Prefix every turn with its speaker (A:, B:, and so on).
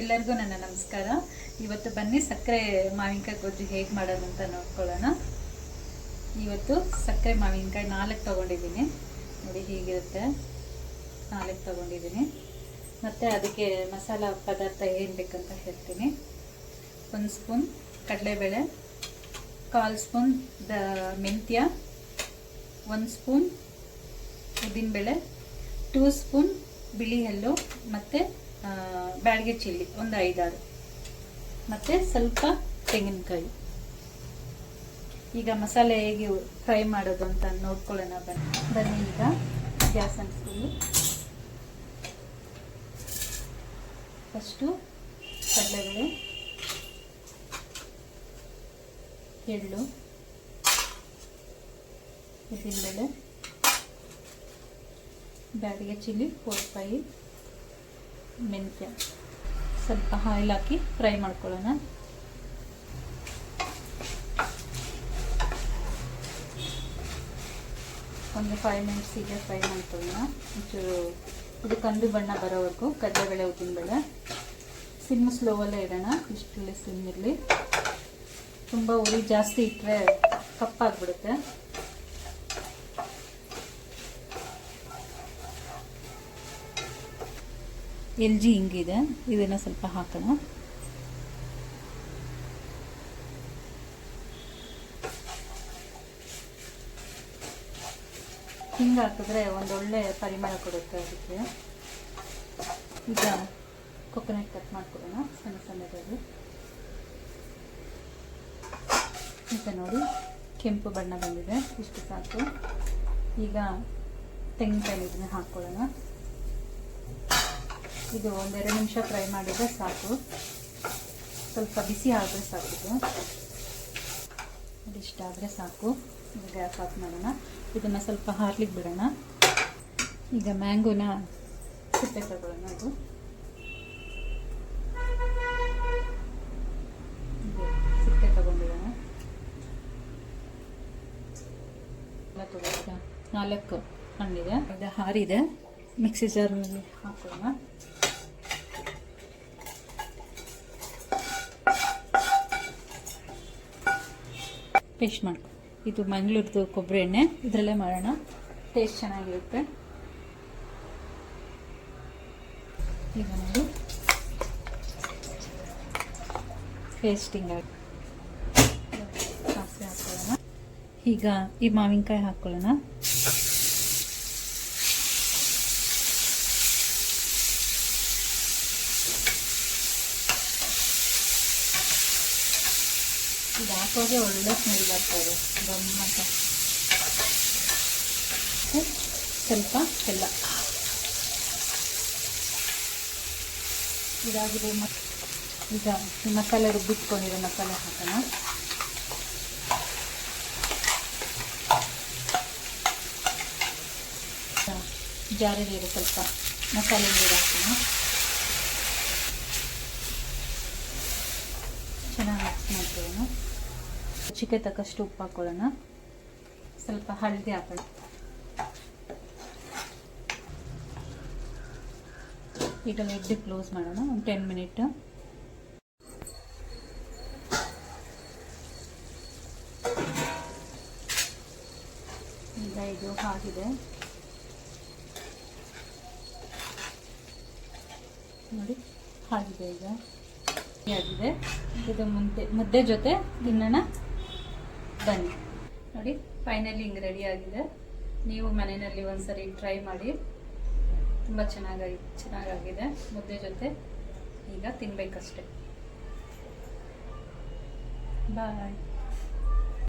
A: ಎಲ್ಲರಿಗೂ ನನ್ನ ನಮಸ್ಕಾರ. ಇವತ್ತು ಬನ್ನಿ ಸಕ್ಕರೆ ಮಾವಿನಕಾಯಿ ಗೊಜ್ಜು ಹೇಗೆ ಮಾಡೋದು ಅಂತ ನೋಡ್ಕೊಳ್ಳೋಣ. ಇವತ್ತು ಸಕ್ಕರೆ ಮಾವಿನಕಾಯಿ 4 ತೊಗೊಂಡಿದ್ದೀನಿ. ನೋಡಿ ಹೀಗಿರುತ್ತೆ, 4 ತೊಗೊಂಡಿದ್ದೀನಿ. ಮತ್ತು ಅದಕ್ಕೆ ಮಸಾಲ ಪದಾರ್ಥ ಏನು ಬೇಕಂತ ಹೇಳ್ತೀನಿ. 1 ಸ್ಪೂನ್ ಕಡಲೆಬೇಳೆ, 1/4 ಸ್ಪೂನ್ ಮೆಂತ್ಯ, 1 ಸ್ಪೂನ್ ಉದ್ದಿನಬೇಳೆ, 2 ಸ್ಪೂನ್ ಬಿಳಿ ಎಳ್ಳು ಮತ್ತು ಬ್ಯಾಡಗೆ ಚಿಲ್ಲಿ ಒಂದು 5-6 ಮತ್ತು ಸ್ವಲ್ಪ ತೆಂಗಿನಕಾಯಿ. ಈಗ ಮಸಾಲೆ ಹೇಗೆ ಫ್ರೈ ಮಾಡೋದು ಅಂತ ನೋಡ್ಕೊಳ್ಳೋಣ ಬನ್ನಿ. ಈಗ ಗ್ಯಾಸ್ ಅಂಟಿಸ್ಕೊಂಡು ಫಸ್ಟು ಕಡಲೆಬೇಳೆ, ಎಳ್ಳು, ಉದ್ದಿನಬೇಳೆ, ಬ್ಯಾಡಗೆ ಚಿಲ್ಲಿ 4-5, ಮೆಂತ್ಯ, ಸ್ವಲ್ಪ ಆಯಿಲ್ ಹಾಕಿ ಫ್ರೈ ಮಾಡ್ಕೊಳ್ಳೋಣ. ಒಂದು 5 ಮಿನಿಟ್ಸಿಗೆ ಫ್ರೈ ಮಾಡ್ಕೊಳ್ಳೋಣ. ಒಂಚೂರು ಇದು ಕಂದು ಬಣ್ಣ ಬರೋವರೆಗೂ ಕಡಲೆಬೇಳೆ ಉದ್ದಿನಬೇಳೆ. ಸಿಮ್ ಸ್ಲೋವಲ್ಲೇ ಇಡೋಣ, ಇಷ್ಟರಲ್ಲಿ ಸಿಮ್ ಇರಲಿ. ತುಂಬ ಉರಿ ಜಾಸ್ತಿ ಇಟ್ಟರೆ ಕಪ್ಪಾಗ್ಬಿಡುತ್ತೆ. LG ಹಿಂಗಿದೆ, ಇದನ್ನು ಸ್ವಲ್ಪ ಹಾಕೋಣ. ಹಿಂಗೆ ಹಾಕಿದ್ರೆ ಒಂದೊಳ್ಳೆ ಪರಿಮಳ ಕೊಡುತ್ತೆ ಅದಕ್ಕೆ. ಈಗ ಕೊಕೊನಟ್ ಕಟ್ ಮಾಡ್ಕೊಳ್ಳೋಣ ಸಣ್ಣ ಸಣ್ಣದಾಗಿ. ಈಗ ನೋಡಿ ಕೆಂಪು ಬಣ್ಣ ಬಂದಿದೆ, ಇಷ್ಟು ಸಾಕು. ಈಗ ತೆಂಗಿನಕಾಯಿ ಇದನ್ನ ಹಾಕ್ಕೊಳ್ಳೋಣ. ಇದು 1-2 ನಿಮಿಷ ಫ್ರೈ ಮಾಡಿದರೆ ಸಾಕು, ಸ್ವಲ್ಪ ಬಿಸಿ ಆದರೆ ಸಾಕು. ಇದಿಷ್ಟಾದರೆ ಸಾಕು. ಗ್ಯಾಸ್ ಆಫ್ ಮಾಡೋಣ. ಇದನ್ನು ಸ್ವಲ್ಪ ಹಾರ್ಲಿಕ್ಕೆ ಬಿಡೋಣ. ಈಗ ಮ್ಯಾಂಗೋನ ಸಿಪ್ಪೆ ತಗೊಳ್ಳೋಣ. ಅದು ಸಿಪ್ಪೆ ತಗೊಂಡಿರೋಣ. 4 ಹಣ್ಣಿದೆ, ಇದು ಹಾರಿದೆ. ಮಿಕ್ಸಿ ಜಾರ್ನಲ್ಲಿ ಹಾಕೋಣ. ಪೇಸ್ಟ್ ಮಾಡ್ಕೊ. ಇದು ಮಂಗಳೂರದು ಕೊಬ್ಬರಿ ಎಣ್ಣೆ, ಇದರಲ್ಲೇ ಮಾಡೋಣ, ಟೇಸ್ಟ್ ಚೆನ್ನಾಗಿರುತ್ತೆ. ಈಗ ನೋಡಿ ಪೇಸ್ಟಿಂಗ್ ಆಗಿ ಸಾಸಿವೆ ಹಾಕೊಳ್ಳೋಣ. ಈಗ ಈ ಮಾವಿನಕಾಯಿ ಹಾಕ್ಕೊಳ್ಳೋಣ. ಇದು ಹಾಕೋದೇ ಒಳ್ಳೆ ಸ್ಮೆಲ್ ಬರ್ತಾರೆ, ಗಮ್ಮಂತ. ಸ್ವಲ್ಪ ಬೆಲ್ಲ ಇದಾಗಿದೆ. ಈಗ ಈ ಮಸಾಲೆ ರುಬ್ಬಿಟ್ಕೊಂಡಿರೋ ಮಸಾಲೆ ಹಾಕೋಣ. ಜಾರಿ ನೀರು ಸ್ವಲ್ಪ ಮಸಾಲೆ ನೀರು ಹಾಕೋಣ. ಚೆನ್ನಾಗಿ ಮಿಕ್ಸ್ ಮಾಡ್ಕೊಳ್ಳೋಣ. ರುಚಿಗೆ ತಕ್ಕಷ್ಟು ಉಪ್ಪು ಹಾಕೊಳ್ಳೋಣ. ಸ್ವಲ್ಪ ಹಳದಿ ಹಾಕೋಣ. ಈಗ ಲಿಡ್ ಕ್ಲೋಸ್ ಮಾಡೋಣ ಒಂದು 10 ಮಿನಿಟ್. ಈಗ ಇದು ಆಗಿದೆ ನೋಡಿ, ಆಗಿದೆ. ಈಗ ಆಗಿದೆ. ಇದು ಮುದ್ದೆ ಜೊತೆ ತಿನ್ನೋಣ ಬನ್ನಿ. ನೋಡಿ ಫೈನಲಿ ಹಿಂಗೆ ರೆಡಿ ಆಗಿದೆ. ನೀವು ಮನೆಯಲ್ಲಿ ಒಂದ್ಸರಿ ಟ್ರೈ ಮಾಡಿ, ತುಂಬ ಚೆನ್ನಾಗಾಗಿದೆ. ಮುದ್ದೆ ಜೊತೆ ಈಗ ತಿನ್ಬೇಕಷ್ಟೆ. ಬಾಯ್.